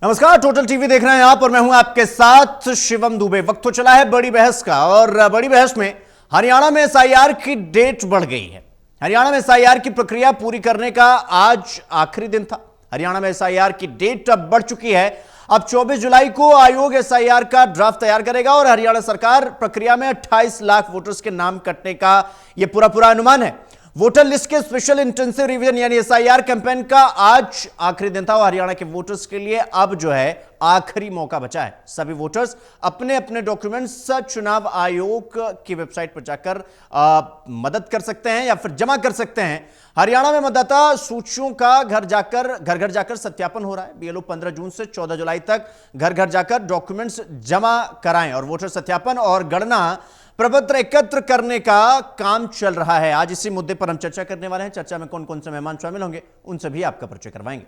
नमस्कार, total TV देख रहे हैं आप और मैं हूं आपके साथ शिवम दुबे। वक्त तो चला है बड़ी बहस का और बड़ी बहस में हरियाणा में एसआईआर की डेट बढ़ गई है। हरियाणा में एसआईआर की प्रक्रिया पूरी करने का आज आखिरी दिन था। हरियाणा में एसआईआर की डेट अब बढ़ चुकी है। अब 24 जुलाई को आयोग एसआईआर का ड्राफ्ट तैयार करेगा और हरियाणा सरकार प्रक्रिया में 28 लाख वोटर्स के नाम कटने का यह पूरा अनुमान है। वोटर लिस्ट के स्पेशल इंटेंसिव रिवीजन यानी एसआईआर कैंपेन का आज आखिरी दिन था और हरियाणा के वोटर्स के लिए अब जो है आखिरी मौका बचा है। सभी वोटर्स अपने अपने डॉक्यूमेंट्स चुनाव आयोग की वेबसाइट पर जाकर मदद कर सकते हैं या फिर जमा कर सकते हैं। हरियाणा में मतदाता सूचियों का घर घर जाकर सत्यापन हो रहा है। बीएलओ 15 जून से 14 जुलाई तक घर घर जाकर डॉक्यूमेंट्स जमा कराएं और वोटर सत्यापन और गणना प्रपत्र एकत्र करने का काम चल रहा है। आज इसी मुद्दे पर हम चर्चा करने वाले हैं। चर्चा में कौन कौन से मेहमान शामिल होंगे उनसे भी आपका परिचय करवाएंगे।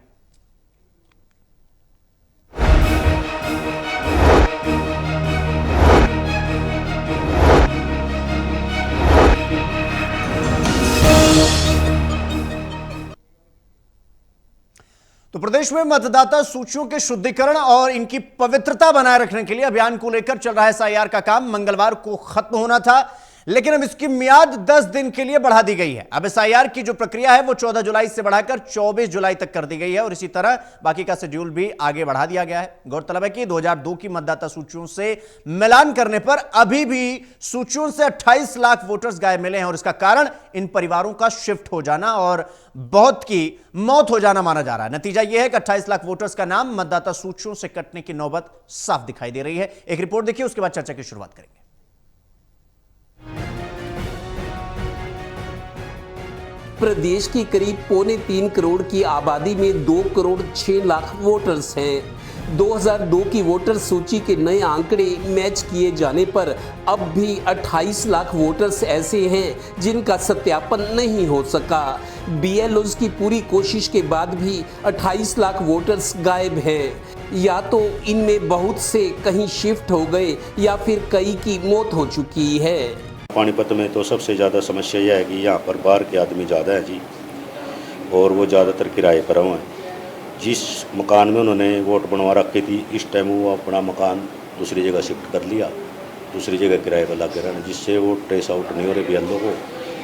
तो प्रदेश में मतदाता सूचियों के शुद्धिकरण और इनकी पवित्रता बनाए रखने के लिए अभियान को लेकर चल रहा है। एसआईआर का काम मंगलवार को खत्म होना था, लेकिन अब इसकी मियाद 10 दिन के लिए बढ़ा दी गई है। अब एसआईआर की जो प्रक्रिया है वो 14 जुलाई से बढ़ाकर 24 जुलाई तक कर दी गई है और इसी तरह बाकी का शेड्यूल भी आगे बढ़ा दिया गया है। गौरतलब है कि 2002 की मतदाता सूचियों से मिलान करने पर अभी भी सूचियों से 28 लाख वोटर्स गायब मिले हैं और इसका कारण इन परिवारों का शिफ्ट हो जाना और बहुत की मौत हो जाना माना जा रहा है। नतीजा यह है कि 28 लाख वोटर्स का नाम मतदाता सूचियों से कटने की नौबत साफ दिखाई दे रही है। एक रिपोर्ट देखिए, उसके बाद चर्चा की शुरुआत करेंगे। प्रदेश की करीब 3.25 करोड़ की आबादी में 2 करोड़ 6 लाख वोटर्स हैं। 2002 की वोटर सूची के नए आंकड़े मैच किए जाने पर अब भी 28 लाख वोटर्स ऐसे हैं जिनका सत्यापन नहीं हो सका। बीएलओज की पूरी कोशिश के बाद भी 28 लाख वोटर्स गायब हैं। या तो इनमें बहुत से कहीं शिफ्ट हो गए या फिर कई की मौत हो चुकी है। पानीपत में तो सबसे ज़्यादा समस्या यह है कि यहाँ पर बाहर के आदमी ज़्यादा हैं जी, और वो ज़्यादातर किराए पर हैं। जिस मकान में उन्होंने वोट बनवा रखी थी, इस टाइम वो अपना मकान दूसरी जगह शिफ्ट कर लिया, दूसरी जगह किराए पर लग गए, जिससे वो ट्रेस आउट नहीं हो रहे बीएलओ को।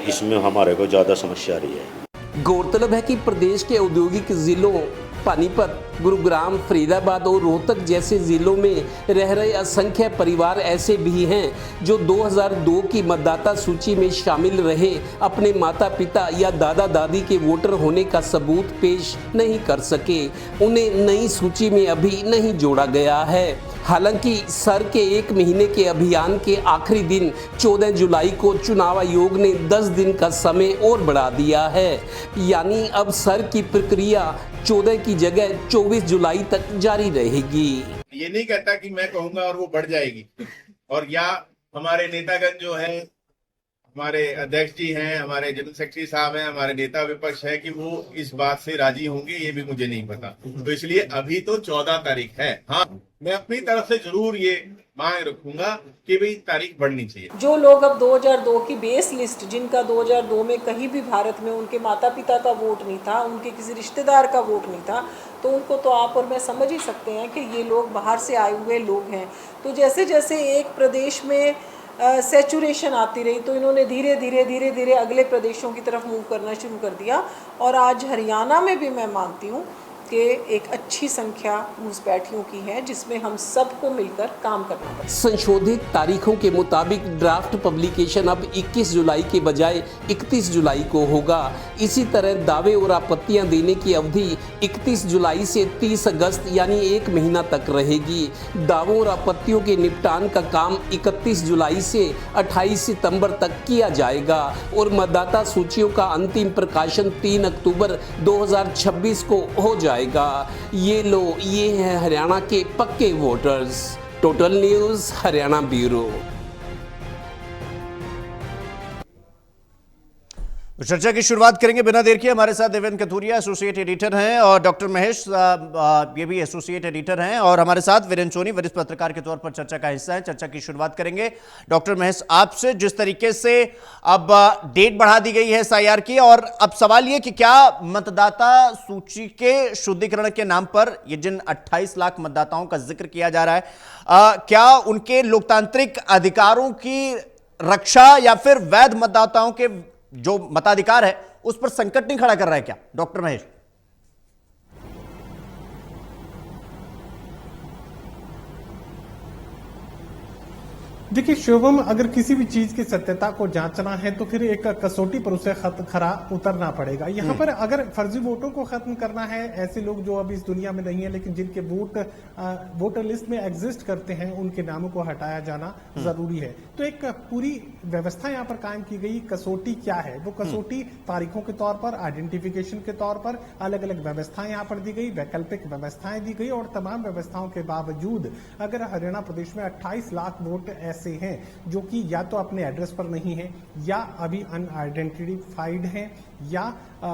इसमें हमारे को ज़्यादा समस्या आ रही है। गौरतलब है कि प्रदेश के औद्योगिक जिलों पानीपत, गुरुग्राम, फरीदाबाद और रोहतक जैसे जिलों में रह रहे असंख्य परिवार ऐसे भी हैं जो 2002 की मतदाता सूची में शामिल रहे अपने माता पिता या दादा दादी के वोटर होने का सबूत पेश नहीं कर सके। उन्हें नई सूची में अभी नहीं जोड़ा गया है। हालांकि सर के 1 महीने के अभियान के आखिरी दिन 14 जुलाई को चुनाव आयोग ने 10 दिन का समय और बढ़ा दिया है। यानी अब सर की प्रक्रिया 14 की जगह 24 जुलाई तक जारी रहेगी। ये नहीं कहता कि मैं कहूंगा और वो बढ़ जाएगी, और या हमारे नेतागण जो है, हमारे अध्यक्ष जी हैं, हमारे जनरल सेक्रेटरी साहब हैं, हमारे नेता विपक्ष है कि वो इस बात से राजी होंगे, ये भी मुझे नहीं पता। तो इसलिए अभी तो 14 तारीख है। हाँ, मैं अपनी तरफ से जरूर ये मांग रखूंगा कि भाई तारीख बढ़नी चाहिए। जो लोग अब 2002 की बेस लिस्ट, जिनका 2002 में कहीं भी भारत में उनके माता पिता का वोट नहीं था, उनके किसी रिश्तेदार का वोट नहीं था, तो उनको तो आप और मैं समझ ही सकते हैं कि ये लोग बाहर से आए हुए लोग हैं। तो जैसे जैसे एक प्रदेश में सैचुरेशन आती रही तो इन्होंने धीरे धीरे अगले प्रदेशों की तरफ मूव करना शुरू कर दिया और आज हरियाणा में भी मैं मानती हूँ कि एक अच्छी संख्या घुसपैठियों की है जिसमें हम सबको मिलकर काम करना पड़ेगा। संशोधित तारीखों के मुताबिक ड्राफ्ट पब्लिकेशन अब 21 जुलाई के बजाय 31 जुलाई को होगा। इसी तरह दावे और आपत्तियां देने की अवधि 31 जुलाई से 30 अगस्त यानी 1 महीना तक रहेगी। दावों और आपत्तियों के निपटान का काम 31 जुलाई से 28 सितंबर तक किया जाएगा और मतदाता सूचियों का अंतिम प्रकाशन 3 अक्टूबर 2026 को हो जाएगा। ये हैं हरियाणा के पक्के voters. Total news Haryana bureau. चर्चा की शुरुआत करेंगे बिना देर के। हमारे साथ देवेंद्र कथुरिया एसोसिएट एडिटर हैं और डॉक्टर महेश ये भी एसोसिएट एडिटर हैं और हमारे साथ वीरेंद्र सोनी वरिष्ठ पत्रकार के तौर पर चर्चा का हिस्सा है। चर्चा की शुरुआत करेंगे डॉक्टर महेश आपसे। जिस तरीके से अब डेट बढ़ा दी गई है एसआईआर की, और अब सवाल ये कि क्या मतदाता सूची के शुद्धिकरण के नाम पर ये जिन 28 लाख मतदाताओं का जिक्र किया जा रहा है, क्या उनके लोकतांत्रिक अधिकारों की रक्षा या फिर वैध मतदाताओं के जो मताधिकार है उस पर संकट नहीं खड़ा कर रहा है क्या डॉक्टर महेश? देखिए शिवम, अगर किसी भी चीज की सत्यता को जांचना है तो फिर एक कसौटी पर उसे खरा उतरना पड़ेगा। यहाँ पर अगर फर्जी वोटों को खत्म करना है, ऐसे लोग जो अभी इस दुनिया में नहीं है लेकिन जिनके वोटर लिस्ट में एग्जिस्ट करते हैं, उनके नामों को हटाया जाना जरूरी है। तो एक पूरी व्यवस्था यहाँ पर कायम की गई। कसौटी क्या है? वो कसौटी तारीखों के तौर पर, आइडेंटिफिकेशन के तौर पर अलग अलग व्यवस्थाएं यहाँ पर दी गई, वैकल्पिक व्यवस्थाएं दी गई। और तमाम व्यवस्थाओं के बावजूद अगर हरियाणा प्रदेश में 28 लाख वोट ऐसे हैं जो कि या तो अपने एड्रेस पर नहीं है, या अभी अनआइडेंटिफाइड हैं, या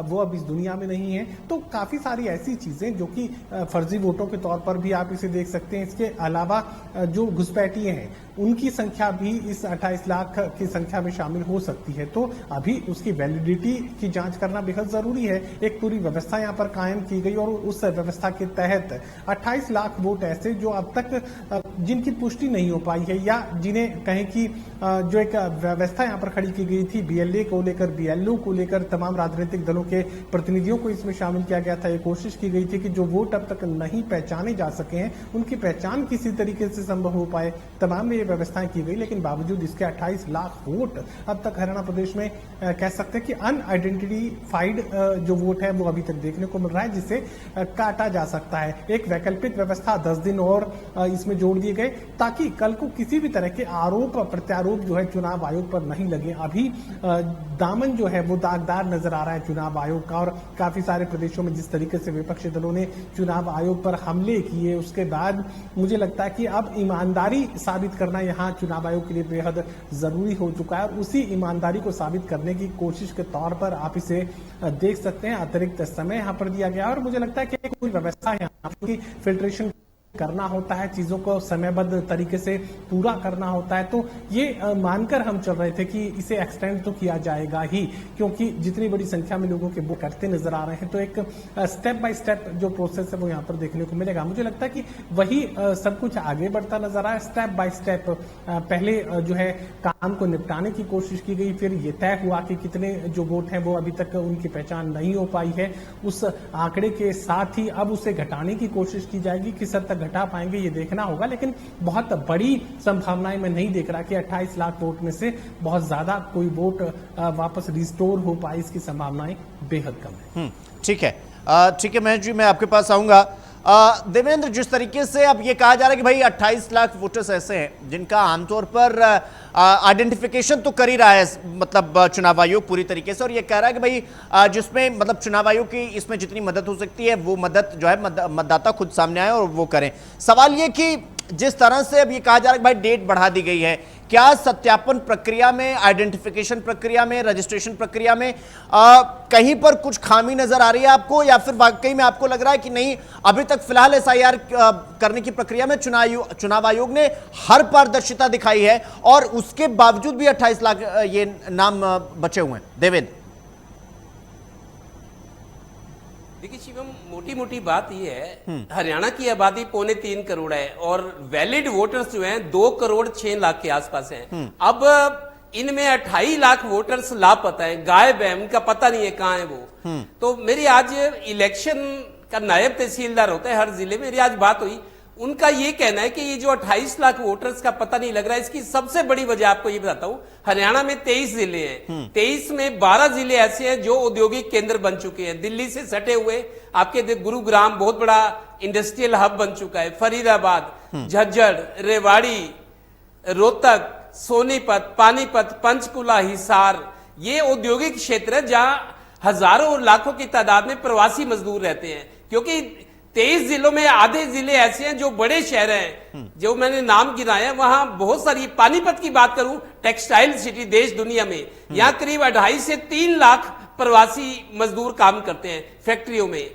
वो अब इस दुनिया में नहीं है, तो काफी सारी ऐसी चीजें जो कि फर्जी वोटों के तौर पर भी आप इसे देख सकते हैं। इसके अलावा जो घुसपैठिए हैं उनकी संख्या भी इस 28 लाख की संख्या में शामिल हो सकती है। तो अभी उसकी वैलिडिटी की जांच करना बेहद जरूरी है। एक पूरी व्यवस्था यहाँ पर कायम की गई और उस व्यवस्था के तहत 28 लाख वोट ऐसे जो अब तक जिनकी पुष्टि नहीं हो पाई है, या जिन्हें कहें कि जो एक व्यवस्था यहाँ पर खड़ी की गई थी बीएलए को लेकर, बीएलओ को लेकर, तमाम राजनीतिक दलों के प्रतिनिधियों को इसमें शामिल किया गया था। ये कोशिश की गई थी कि जो वोट अब तक नहीं पहचाने जा सके हैं उनकी पहचान किसी तरीके से संभव हो पाए, तमाम में ये व्यवस्थाएं की गई। लेकिन बावजूद इसके 28 लाख वोट अब तक हरियाणा प्रदेश में कह सकते हैं कि अनआइडेंटिफाइड जो वोट है वो अभी तक देखने को मिल रहा है, जिसे काटा जा सकता है। एक वैकल्पिक व्यवस्था 10 दिन और इसमें जोड़ दिए गए ताकि कल को किसी भी तरह के आरोप प्रत्यारोप जो है चुनाव आयोग पर नहीं लगे। अभी दामन जो है वो दागदार नजर आ रहा है चुनाव आयोग का, और काफी सारे प्रदेशों में जिस तरीके से विपक्षी दलों ने चुनाव आयोग पर हमले किए, उसके बाद मुझे लगता है कि अब ईमानदारी साबित करना यहाँ चुनाव आयोग के लिए बेहद जरूरी हो चुका है। और उसी ईमानदारी को साबित करने की कोशिश के तौर पर आप इसे देख सकते हैं। अतिरिक्त समय यहाँ पर दिया गया और मुझे लगता है कि कोई व्यवस्था यहाँ की फिल्ट्रेशन करना होता है, चीजों को समयबद्ध तरीके से पूरा करना होता है। तो ये मानकर हम चल रहे थे कि इसे एक्सटेंड तो किया जाएगा ही, क्योंकि जितनी बड़ी संख्या में लोगों के वो करते नजर आ रहे हैं। तो एक स्टेप बाय स्टेप जो प्रोसेस है वो यहाँ पर देखने को मिलेगा। मुझे लगता है कि वही सब कुछ आगे बढ़ता नजर आ रहा है। स्टेप बाय स्टेप पहले जो है काम को निपटाने की कोशिश की गई, फिर ये तय हुआ कि कितने जो वोट हैं वो अभी तक उनकी पहचान नहीं हो पाई है। उस आंकड़े के साथ ही अब उसे घटाने की कोशिश की जाएगी। किस हद तक घटा पाएंगे ये देखना होगा, लेकिन बहुत बड़ी संभावनाएं मैं नहीं देख रहा कि 28 लाख वोट में से बहुत ज्यादा कोई वोट वापस रिस्टोर हो पाए। इसकी संभावनाएं बेहद कम है। ठीक है, ठीक है महेश जी, मैं आपके पास आऊंगा। देवेंद्र, जिस तरीके से अब ये कहा जा रहा है कि भाई 28 लाख वोटर्स ऐसे हैं जिनका आमतौर पर आइडेंटिफिकेशन तो कर ही रहा है मतलब चुनाव आयोग पूरी तरीके से, और ये कह रहा है कि भाई जिसमें मतलब चुनाव आयोग की इसमें जितनी मदद हो सकती है वो मदद जो है मतदाता खुद सामने आए और वो करें। सवाल ये कि जिस तरह से अब ये कहा जा रहा है कि भाई डेट बढ़ा दी गई है, क्या सत्यापन प्रक्रिया में, आइडेंटिफिकेशन प्रक्रिया में, रजिस्ट्रेशन प्रक्रिया में कहीं पर कुछ खामी नजर आ रही है आपको, या फिर वाकई में आपको लग रहा है कि नहीं अभी तक फिलहाल एसआईआर करने की प्रक्रिया में चुनाव आयोग ने हर पारदर्शिता दिखाई है और उसके बावजूद भी 28 लाख ये नाम बचे हुए हैं? देवेंद्र, देखिए शिवम, मोटी मोटी बात यह है, हरियाणा की आबादी 3.25 करोड़ है और वैलिड वोटर्स जो हैं 2 करोड़ 6 लाख के आसपास हैं। अब इनमें 28 लाख वोटर्स लापता है, गायब है, उनका पता नहीं है कहाँ है वो। तो मेरी आज इलेक्शन का नायब तहसीलदार होता है हर जिले में, मेरी आज बात हुई, उनका ये कहना है कि ये जो 28 लाख वोटर्स का पता नहीं लग रहा है, इसकी सबसे बड़ी वजह आपको ये बताता हूं, हरियाणा में 23 जिले हैं, 23 में 12 जिले ऐसे हैं जो औद्योगिक केंद्र बन चुके हैं। दिल्ली से सटे हुए आपके गुरुग्राम बहुत बड़ा इंडस्ट्रियल हब बन चुका है, फरीदाबाद, झज्जर, रेवाड़ी, रोहतक, सोनीपत, पानीपत, पंचकुला, हिसार, ये औद्योगिक क्षेत्र है जहां हजारों और लाखों की तादाद में प्रवासी मजदूर रहते हैं। क्योंकि 23 जिलों में आधे जिले ऐसे हैं जो बड़े शहर हैं, जो मैंने नाम गिनाए हैं, वहां बहुत सारी, पानीपत की बात करूं, टेक्सटाइल सिटी देश दुनिया में, यहां करीब 2.5 से 3 लाख प्रवासी मजदूर काम करते हैं फैक्ट्रियों में।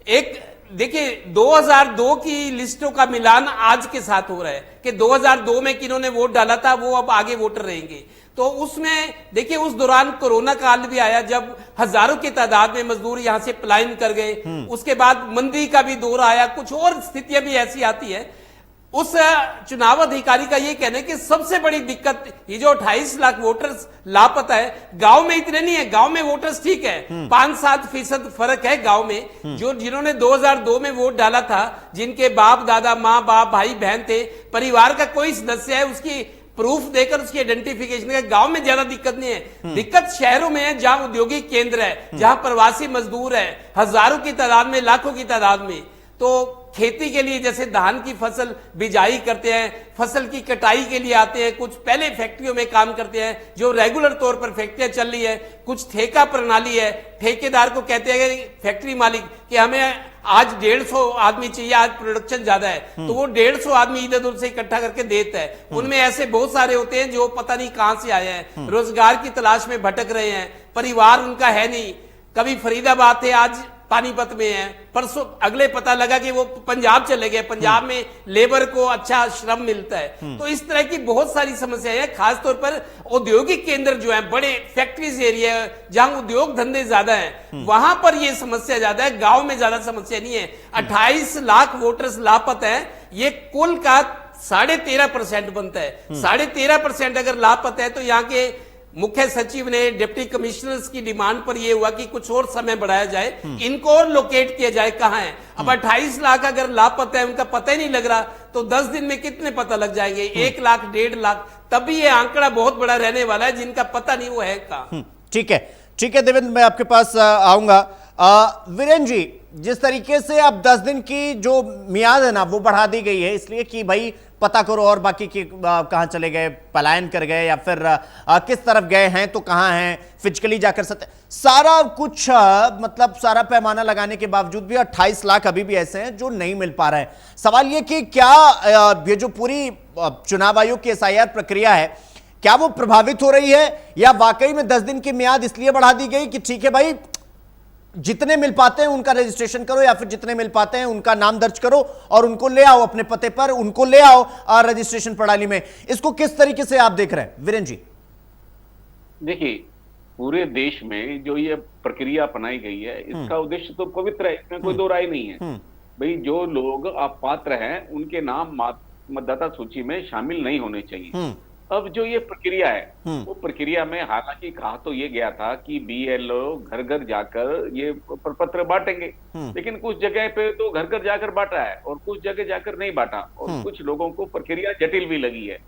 एक देखिए 2002 की लिस्टों का मिलान आज के साथ हो रहा है कि 2002 में किन्होंने वोट डाला था वो अब आगे वोटर रहेंगे। तो उसमें देखिए उस दौरान कोरोना काल भी आया जब हजारों की तादाद में मजदूर यहां से पलायन कर गए। उसके बाद मंदी का भी दौर आया, कुछ और स्थितियां भी ऐसी आती है। उस चुनाव अधिकारी का ये कहना है कि सबसे बड़ी दिक्कत ये जो 28 लाख वोटर्स लापता है, गांव में इतने नहीं है, गांव में वोटर्स ठीक है, 5-7% फर्क है गांव में। जो जिन्होंने 2002 में वोट डाला था, जिनके बाप दादा माँ बाप भाई बहन थे, परिवार का कोई सदस्य है, उसकी प्रूफ देकर उसकी आइडेंटिफिकेशन का, गांव में ज्यादा दिक्कत नहीं है। दिक्कत शहरों में है जहां औद्योगिक केंद्र है, जहां प्रवासी मजदूर है हजारों की तादाद में, लाखों की तादाद में। तो खेती के लिए जैसे धान की फसल बिजाई करते हैं, फसल की कटाई के लिए आते हैं, कुछ पहले फैक्ट्रियों में काम करते हैं जो रेगुलर तौर पर फैक्ट्रियां चल रही है, कुछ ठेका प्रणाली है, ठेकेदार को कहते हैं फैक्ट्री मालिक कि हमें आज 150 आदमी चाहिए, आज प्रोडक्शन ज्यादा है, तो वो 150 आदमी इधर उधर से इकट्ठा करके देता है। उनमें ऐसे बहुत सारे होते हैं जो पता नहीं कहां से आए हैं, रोजगार की तलाश में भटक रहे हैं, परिवार उनका है नहीं, कभी फरीदाबाद थे आज पानीपत में है, परसों अगले पता लगा कि वो पंजाब चले गए, पंजाब में लेबर को अच्छा श्रम मिलता है। तो इस तरह की बहुत सारी समस्याएं हैं, खासतौर पर औद्योगिक केंद्र जो है, बड़े फैक्ट्रीज एरिया जहां उद्योग धंधे ज्यादा हैं, वहां पर ये समस्या ज्यादा है, गांव में ज्यादा समस्या नहीं है। 28 लाख वोटर्स लापता है, ये कुल का 13.5% बनता है। 13.5% अगर लापता है तो यहाँ के मुख्य सचिव ने डिप्टी कमिश्नर्स की डिमांड पर यह हुआ कि कुछ और समय बढ़ाया जाए, इनको और लोकेट किया जाए कहां है। अब 28 लाख अगर लापता है, उनका पता ही नहीं लग रहा, तो 10 दिन में कितने पता लग जाएंगे? 1 लाख 1.5 लाख, तभी ये आंकड़ा बहुत बड़ा रहने वाला है जिनका पता नहीं वो है कहां। ठीक है देवेंद्र, मैं आपके पास आऊंगा। वीरेंद्र जी, जिस तरीके से अब 10 दिन की जो मियाद है ना वो बढ़ा दी गई है, इसलिए कि भाई पता करो और बाकी के कहां चले गए, पलायन कर गए या फिर किस तरफ गए हैं, तो कहां हैं, फिजिकली जाकर सारा कुछ मतलब सारा पैमाना लगाने के बावजूद भी 28 लाख अभी भी ऐसे हैं जो नहीं मिल पा रहे हैं। सवाल ये कि क्या ये जो पूरी चुनाव आयोग की SIR प्रक्रिया है, क्या वो प्रभावित हो रही है, या वाकई में 10 दिन की मियाद इसलिए बढ़ा दी गई कि ठीक है भाई जितने मिल पाते हैं उनका रजिस्ट्रेशन करो, या फिर जितने मिल पाते हैं उनका नाम दर्ज करो और उनको ले आओ अपने पते पर, उनको ले आओ रजिस्ट्रेशन प्रणाली में। इसको किस तरीके से आप देख रहे हैं वीरेंद्र जी? देखिए, पूरे देश में जो ये प्रक्रिया अपनाई गई है, इसका उद्देश्य तो पवित्र है, इसमें कोई दो राय नहीं है। भाई जो लोग अपात्र हैं उनके नाम मतदाता सूची में शामिल नहीं होने चाहिए। अब जो ये प्रक्रिया है, वो प्रक्रिया में हालांकि कहा तो ये गया था कि BLO घर घर जाकर ये प्रपत्र बांटेंगे, लेकिन कुछ जगह पे तो घर घर जाकर बांटा है और कुछ जगह जाकर नहीं बांटा, और कुछ लोगों को प्रक्रिया जटिल भी लगी है,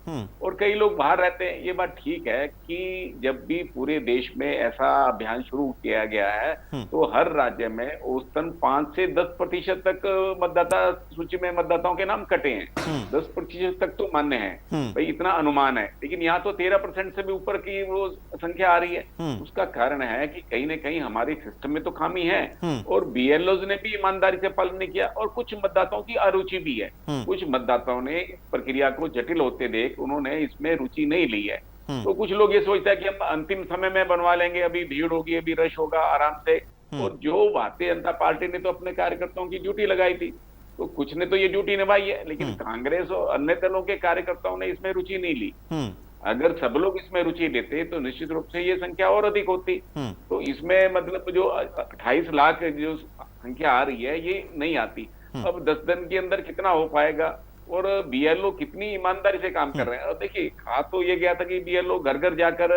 और कई लोग बाहर रहते हैं। ये बात ठीक है कि जब भी पूरे देश में ऐसा अभियान शुरू किया गया है तो हर राज्य में औसतन 5 से 10% तक मतदाता सूची में मतदाताओं के नाम कटे हैं। 10% तक तो मान्य है, भाई इतना अनुमान है, लेकिन यहाँ तो 13% से भी ऊपर की वो संख्या आ रही है। उसका कारण है कि कहीं ना कहीं हमारे सिस्टम में तो खामी है, और BLOs ने भी ईमानदारी से पालन नहीं किया, और कुछ मतदाताओं की अरुचि भी है। कुछ मतदाताओं ने इस प्रक्रिया को जटिल होते देख उन्होंने इसमें रुचि नहीं ली है। तो कुछ लोग ये सोचते हैं कि हम अंतिम समय में बनवा लेंगे, अभी भीड़ होगी, अभी रश होगा, आराम से। और जो भारतीय जनता पार्टी ने तो अपने कार्यकर्ताओं की ड्यूटी लगाई थी, तो कुछ ने तो ये ड्यूटी निभाई है, लेकिन कांग्रेस और अन्य दलों के कार्यकर्ताओं ने इसमें रुचि नहीं ली। अगर सब लोग इसमें रुचि लेते तो निश्चित रूप से ये संख्या और अधिक होती। तो इसमें मतलब जो 28 लाख जो संख्या आ रही है ये नहीं आती। अब 10 दिन के अंदर कितना हो पाएगा, और BLO कितनी ईमानदारी से काम कर रहे हैं। और देखिए, कहा तो ये गया था कि BLO घर घर जाकर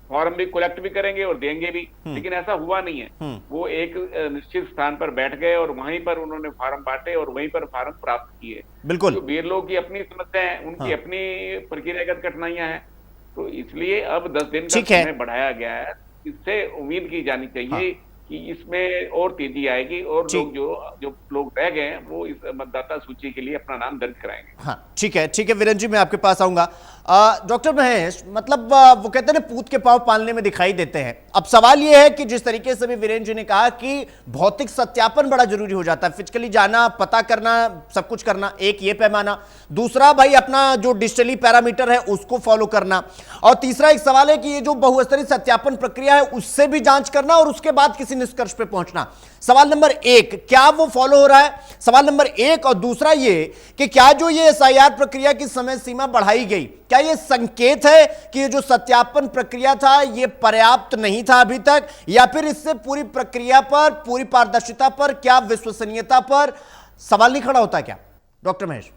फॉर्म भी कलेक्ट भी करेंगे और देंगे भी, लेकिन ऐसा हुआ नहीं है। वो एक निश्चित स्थान पर बैठ गए और वहीं पर उन्होंने फार्म बांटे और वहीं पर फार्म प्राप्त किए। बिल्कुल, तो BLO की अपनी समस्या है, उनकी अपनी प्रक्रियागत कठिनाइयां हैं, तो इसलिए अब 10 दिन का समय बढ़ाया गया है। इससे उम्मीद की जानी चाहिए कि इसमें और तेजी आएगी, और लोग जो लोग रह गए हैं वो इस मतदाता सूची के लिए अपना नाम दर्ज कराएंगे। हाँ, ठीक है वीरेंद्र जी, मैं आपके पास आऊंगा। डॉक्टर महेश, मतलब वो कहते हैं ना, पूत के पांव पालने में दिखाई देते हैं। अब सवाल यह है कि जिस तरीके से भी वीरेंद्र जी ने कहा कि भौतिक सत्यापन बड़ा जरूरी हो जाता है, फिजिकली जाना, पता करना, सब कुछ करना, एक ये पैमाना, दूसरा भाई अपना जो डिजिटली पैरामीटर है उसको फॉलो करना, और तीसरा एक सवाल है कि ये जो बहुस्तरीय सत्यापन प्रक्रिया है उससे भी जांच करना और उसके बाद किसी निष्कर्ष पे पहुंचना। सवाल नंबर एक, क्या वो फॉलो हो रहा है? सवाल नंबर एक। और दूसरा ये कि क्या जो ये एसआईआर प्रक्रिया की समय सीमा बढ़ाई गई, क्या ये संकेत है कि ये जो सत्यापन प्रक्रिया था ये पर्याप्त नहीं था अभी तक, या फिर इससे पूरी प्रक्रिया पर, पूरी पारदर्शिता पर, क्या विश्वसनीयता पर सवाल नहीं खड़ा होता क्या डॉक्टर महेश?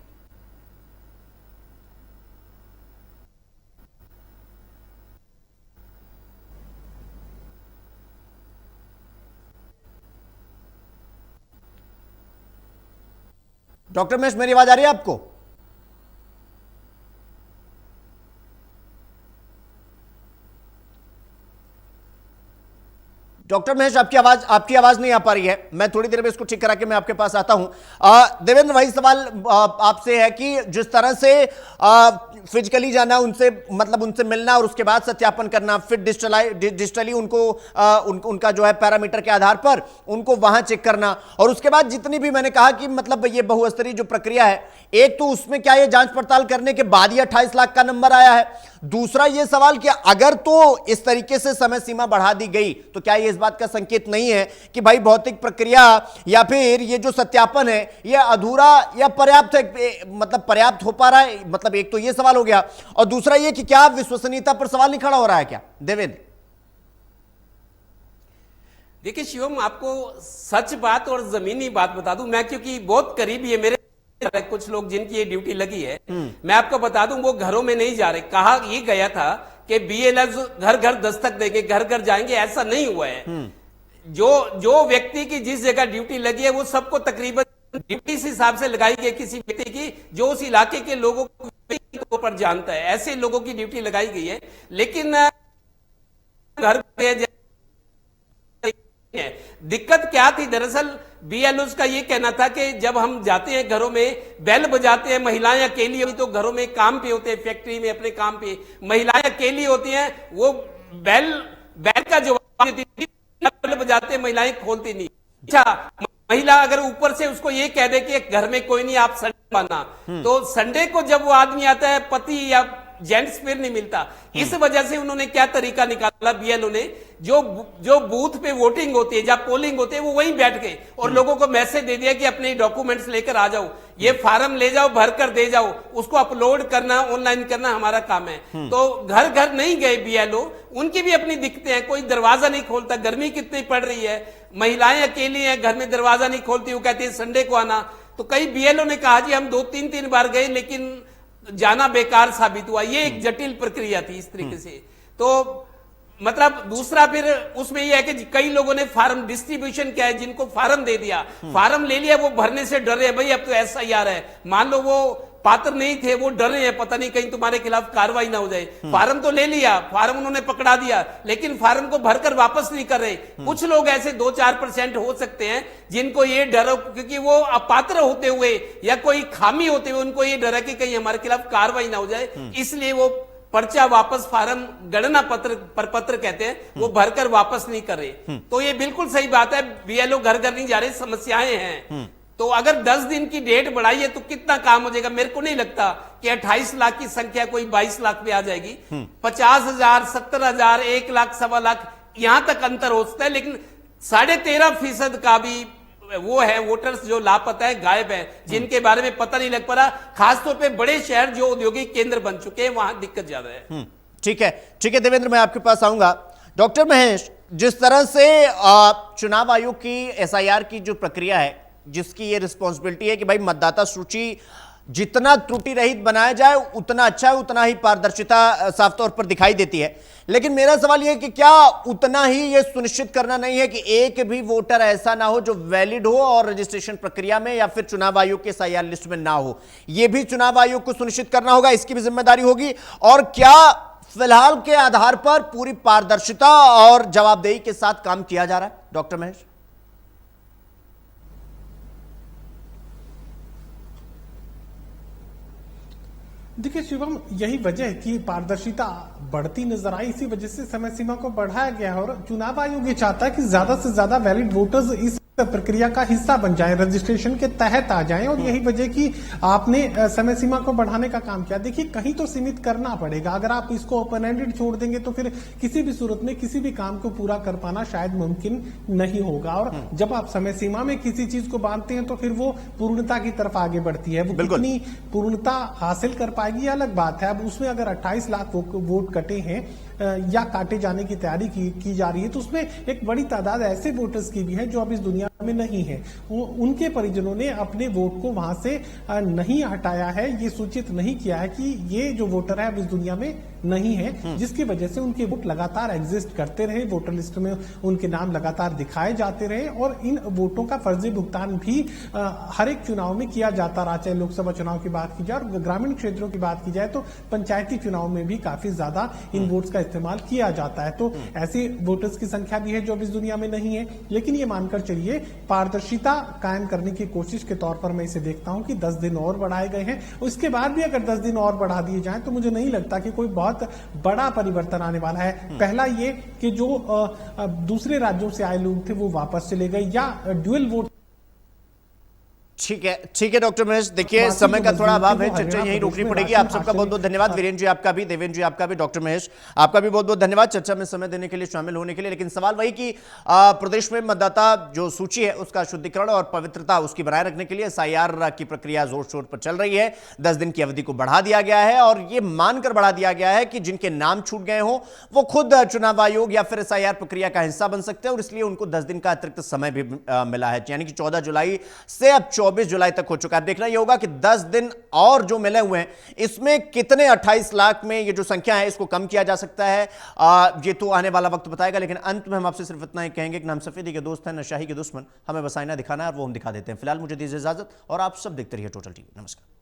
डॉक्टर महेश, मेरी आवाज आ रही है आपको? डॉक्टर महेश, आपकी आवाज नहीं आ पा रही है। मैं थोड़ी देर में इसको ठीक करा के मैं आपके पास आता हूं। देवेंद्र, वही सवाल आपसे है कि जिस तरह से फिजिकली जाना, उनसे मतलब उनसे मिलना और उसके बाद सत्यापन करना, फिर डिजिटली उनको उनका जो है पैरामीटर के आधार पर उनको वहां चेक करना, और उसके बाद जितनी भी मैंने कहा कि मतलब ये बहुस्तरीय जो प्रक्रिया है, एक तो उसमें क्या ये जांच पड़ताल करने के बाद ही 28 लाख का नंबर आया है, दूसरा ये सवाल कि अगर तो इस तरीके से समय सीमा बढ़ा दी गई तो क्या ये इस बात का संकेत नहीं है कि भाई भौतिक प्रक्रिया या फिर ये जो सत्यापन है ये अधूरा या पर्याप्त है, मतलब पर्याप्त हो पा रहा है? मतलब एक तो ये सवाल हो गया, और दूसरा ये कि क्या विश्वसनीयता पर सवाल नहीं खड़ा हो रहा है क्या देवेंद्र? देखिए शिवम, आपको सच बात और जमीनी बात बता दूं मैं, क्योंकि बहुत करीबी है मेरे कुछ लोग जिनकी ये ड्यूटी लगी है। मैं आपको बता दूं, वो घरों में नहीं जा रहे। कहा ये गया था कि BLS घर घर दस्तक देंगे, घर घर जाएंगे, ऐसा नहीं हुआ है। जो व्यक्ति की जिस जगह ड्यूटी लगी है वो सबको तकरीबन ड्यूटी इस हिसाब से लगाई गई किसी व्यक्ति की जो उस इलाके के लोगों को पर जानता है, ऐसे लोगों की ड्यूटी लगाई गई है। लेकिन घर दिक्कत क्या थी दरअसल, BLOs का ये कहना था कि जब हम जाते हैं घरों में, बेल बजाते हैं, महिलाएं अकेली होती तो घरों में काम पे होते हैं, फैक्ट्री में अपने काम पे महिलाएं अकेली होती हैं, वो बेल का जवाब देती थी, बेल बजाते हैं, महिलाएं खोलती नहीं। अच्छा, महिला अगर ऊपर से उसको ये कह दे कि घर में कोई नहीं, आप संडे आना, तो संडे को जब वो आदमी आता है, पति या जेंट्स फिर नहीं मिलता। इस वजह से उन्होंने क्या तरीका निकाला BLO ने, जो बूथ पे वोटिंग होती है, जहां पोलिंग होती है, वो वहीं बैठ गए और लोगों को मैसेज दे दिया कि अपने डॉक्यूमेंट्स लेकर आ जाओ, ये फार्म ले जाओ, भर कर दे जाओ, उसको अपलोड करना, ऑनलाइन करना हमारा काम है। तो घर घर नहीं गए BLO, उनकी भी अपनी दिक्कतें हैं, कोई दरवाजा नहीं खोलता, गर्मी कितनी पड़ रही है, महिलाएं अकेली हैं, घर में दरवाजा नहीं खोलती, वो कहती है संडे को आना। तो कई BLO ने कहा जी हम 2-3 बार गए लेकिन जाना बेकार साबित हुआ। ये एक जटिल प्रक्रिया थी इस तरीके से। तो मतलब दूसरा फिर उसमें यह है कि कई लोगों ने फार्म डिस्ट्रीब्यूशन किया है, जिनको फार्म दे दिया, फार्म ले लिया, वो भरने से डरे हैं, भाई अब तो ऐसा ही आ रहा है, मान लो वो पात्र नहीं थे, वो डरे हैं, पता नहीं कहीं तुम्हारे खिलाफ कार्रवाई ना हो जाए। फार्म तो ले लिया, फार्म उन्होंने पकड़ा दिया, लेकिन फार्म को भरकर वापस नहीं कर रहे। कुछ लोग ऐसे 2-4% हो सकते हैं जिनको ये डर, क्योंकि वो अपात्र होते हुए या कोई खामी होते हुए उनको ये डर है कि कहीं हमारे खिलाफ कार्रवाई ना हो जाए, इसलिए वो पर्चा वापस, फार्म गणना पत्र प्रपत्र कहते हैं, वो भरकर वापस नहीं कर रहे। तो ये बिल्कुल सही बात है, BLO घर घर नहीं जा रहे, समस्याएं हैं। तो अगर 10 दिन की डेट बढ़ाई है तो कितना काम हो जाएगा? मेरे को नहीं लगता कि 28 लाख की संख्या कोई 22 लाख पे आ जाएगी। 50,000, 70,000, 1 लाख, 1.25 लाख, यहां तक अंतर हो सकता है, लेकिन 13.5% का भी वो है वोटर्स जो लापता है, गायब है, जिनके बारे में पता नहीं लग पा रहा। खासतौर पे बड़े शहर जो औद्योगिक केंद्र बन चुके हैं, वहां दिक्कत ज्यादा है। ठीक है देवेंद्र, मैं आपके पास आऊंगा। डॉक्टर महेश, जिस तरह से चुनाव आयोग की SIR की जो प्रक्रिया है, जिसकी ये रिस्पॉन्सिबिलिटी है कि भाई मतदाता सूची जितना त्रुटि रहित बनाया जाए उतना अच्छा है, उतना ही पारदर्शिता साफ तौर पर दिखाई देती है, लेकिन मेरा सवाल यह है कि क्या उतना ही यह सुनिश्चित करना नहीं है कि एक भी वोटर ऐसा ना हो जो वैलिड हो और रजिस्ट्रेशन प्रक्रिया में या फिर चुनाव आयोग के SIR लिस्ट में ना हो? यह भी चुनाव आयोग को सुनिश्चित करना होगा, इसकी भी जिम्मेदारी होगी। और क्या फिलहाल के आधार पर पूरी पारदर्शिता और जवाबदेही के साथ काम किया जा रहा है डॉक्टर महेश? देखिए शिवम, यही वजह है कि पारदर्शिता बढ़ती नजर आई, इसी वजह से समय सीमा को बढ़ाया गया है। और चुनाव आयोग ये चाहता है कि ज्यादा से ज्यादा वैलिड वोटर्स इस प्रक्रिया का हिस्सा बन जाएं, रजिस्ट्रेशन के तहत आ जाएं। और यही वजह कि आपने समय सीमा को बढ़ाने का काम किया। देखिए, कहीं तो सीमित करना पड़ेगा। अगर आप इसको ओपन एंडेड छोड़ देंगे तो फिर किसी भी सूरत में किसी भी काम को पूरा कर पाना शायद मुमकिन नहीं होगा। और जब आप समय सीमा में किसी चीज को बांधते हैं तो फिर वो पूर्णता की तरफ आगे बढ़ती है। वो कितनी पूर्णता हासिल कर पाएगी ये अलग बात है। अब उसमें अगर 28 लाख वोट कटे हैं या काटे जाने की तैयारी की जा रही है, तो उसमें एक बड़ी तादाद ऐसे वोटर्स की भी है जो अब इस दुनिया में नहीं है। उनके परिजनों ने अपने वोट को वहां से नहीं हटाया है, ये सूचित नहीं किया है कि ये जो वोटर है अब इस दुनिया में नहीं है, जिसकी वजह से उनके वोट लगातार एग्जिस्ट करते रहे, वोटर लिस्ट में उनके नाम लगातार दिखाए जाते रहे। और इन वोटों का फर्जी भुगतान भी हर एक चुनाव में किया जाता रहा, चाहे लोकसभा चुनाव की बात की जाए और ग्रामीण क्षेत्रों की बात की जाए तो पंचायती चुनाव में भी काफी ज्यादा इन वोट्स का इस्तेमाल किया जाता है। तो ऐसे वोटर्स की संख्या भी है जो अब इस दुनिया में नहीं है। लेकिन ये मानकर चलिए, पारदर्शिता कायम करने की कोशिश के तौर पर मैं इसे देखता हूं कि 10 दिन और बढ़ाए गए हैं। उसके बाद भी अगर 10 दिन और बढ़ा दिए जाएं तो मुझे नहीं लगता कि कोई बहुत बड़ा परिवर्तन आने वाला है। पहला ये कि जो दूसरे राज्यों से आए लोग थे वो वापस चले गए या ड्यूअल वोट। ठीक है डॉक्टर महेश, देखिए समय का थोड़ा अभाव है, चर्चा यहीं रोकनी पड़ेगी। आप सबका बहुत बहुत धन्यवाद, वीरेंद्र जी आपका भी, देवेंद्र जी आपका भी, डॉक्टर महेश आपका भी बहुत बहुत धन्यवाद चर्चा में समय देने के लिए, शामिल होने के लिए। लेकिन सवाल वही कि प्रदेश में मतदाता जो सूची है उसका शुद्धिकरण और पवित्रता उसकी बनाए रखने के लिए SIR की प्रक्रिया जोर शोर पर चल रही है। 10 दिन की अवधि को बढ़ा दिया गया है और यह मानकर बढ़ा दिया गया है कि जिनके नाम छूट गए हों वो खुद चुनाव आयोग या फिर SIR प्रक्रिया का हिस्सा बन सकते हैं और इसलिए उनको 10 दिन का अतिरिक्त समय भी मिला है, यानी कि 14 जुलाई से अब 24 जुलाई तक हो चुका है। देखना यह होगा कि 10 दिन और जो मिले हुए हैं इसमें कितने 28 लाख में ये जो संख्या है इसको कम किया जा सकता है, ये तो आने वाला वक्त बताएगा। लेकिन अंत में हम आपसे सिर्फ इतना ही कहेंगे कि ना हम सफेदी के दोस्त हैं ना शाही के दुश्मन, हमें बस आईना दिखाना है और वो हम दिखा देते हैं। फिलहाल मुझे दीजिए इजाजत और आप सब देखते रहिए टोटल टीवी। नमस्कार।